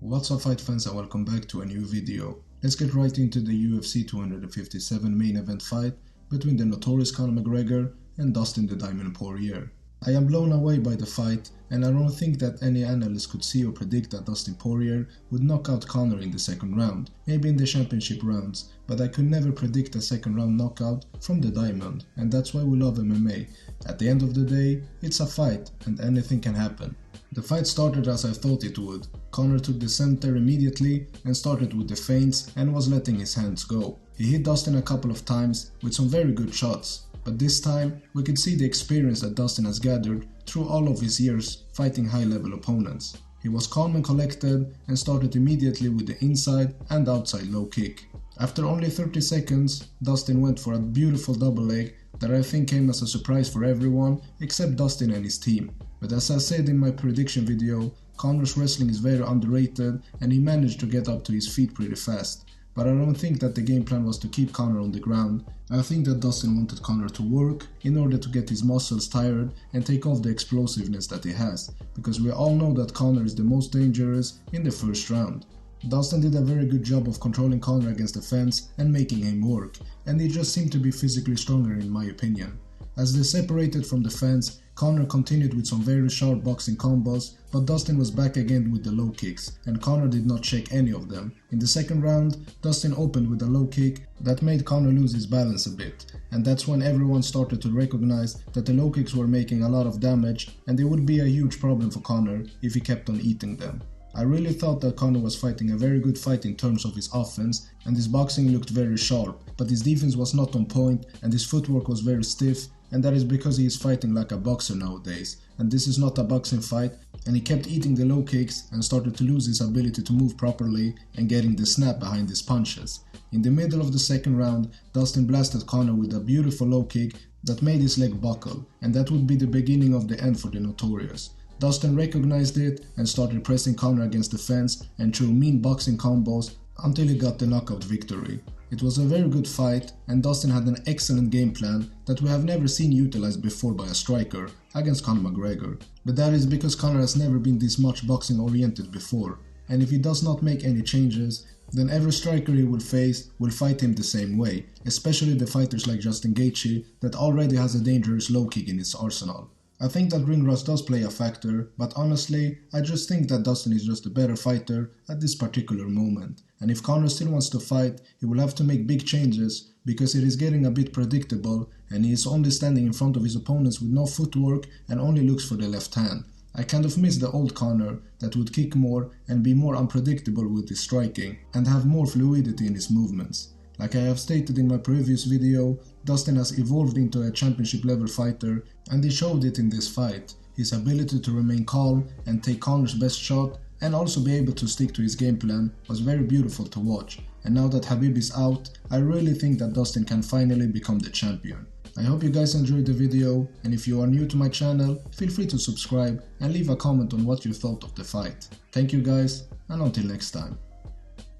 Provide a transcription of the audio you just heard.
What's up fight fans, and welcome back to a new video. Let's get right into the UFC 257 main event fight between the notorious Conor McGregor and Dustin the Diamond Poirier. I am blown away by the fight, and I don't think that any analyst could see or predict that Dustin Poirier would knock out Conor in the second round, maybe in the championship rounds, but I could never predict a second round knockout from the Diamond, and that's why we love MMA. At the end of the day, it's a fight and anything can happen. The fight started as I thought it would. Conor took the center immediately and started with the feints and was letting his hands go. He hit Dustin a couple of times with some very good shots, but this time we could see the experience that Dustin has gathered through all of his years fighting high-level opponents. He was calm and collected and started immediately with the inside and outside low kick. After only 30 seconds, Dustin went for a beautiful double leg that I think came as a surprise for everyone except Dustin and his team. But as I said in my prediction video, Conor's wrestling is very underrated and he managed to get up to his feet pretty fast. But I don't think that the game plan was to keep Conor on the ground. I think that Dustin wanted Conor to work in order to get his muscles tired and take off the explosiveness that he has, because we all know that Conor is the most dangerous in the first round. Dustin did a very good job of controlling Conor against the fence and making him work, and he just seemed to be physically stronger in my opinion. As they separated from the fence, Conor continued with some very sharp boxing combos, but Dustin was back again with the low kicks, and Conor did not check any of them. In the second round, Dustin opened with a low kick that made Conor lose his balance a bit, and that's when everyone started to recognize that the low kicks were making a lot of damage and they would be a huge problem for Conor if he kept on eating them. I really thought that Conor was fighting a very good fight in terms of his offense, and his boxing looked very sharp, but his defense was not on point and his footwork was very stiff, and that is because he is fighting like a boxer nowadays, and this is not a boxing fight, and he kept eating the low kicks and started to lose his ability to move properly and getting the snap behind his punches. In the middle of the second round, Dustin blasted Conor with a beautiful low kick that made his leg buckle, and that would be the beginning of the end for the Notorious. Dustin recognized it and started pressing Conor against the fence and threw mean boxing combos until he got the knockout victory. It was a very good fight, and Dustin had an excellent game plan that we have never seen utilized before by a striker against Conor McGregor. But that is because Conor has never been this much boxing oriented before, and if he does not make any changes, then every striker he will face will fight him the same way, especially the fighters like Justin Gaethje that already has a dangerous low kick in his arsenal. I think that ring rust does play a factor, but honestly, I just think that Dustin is just a better fighter at this particular moment. And if Conor still wants to fight, he will have to make big changes because it is getting a bit predictable and he is only standing in front of his opponents with no footwork and only looks for the left hand. I kind of miss the old Conor that would kick more and be more unpredictable with his striking and have more fluidity in his movements. Like I have stated in my previous video, Dustin has evolved into a championship level fighter, and he showed it in this fight. His ability to remain calm and take Conor's best shot and also be able to stick to his game plan was very beautiful to watch, and now that Khabib is out, I really think that Dustin can finally become the champion. I hope you guys enjoyed the video, and if you are new to my channel, feel free to subscribe and leave a comment on what you thought of the fight. Thank you guys, and until next time.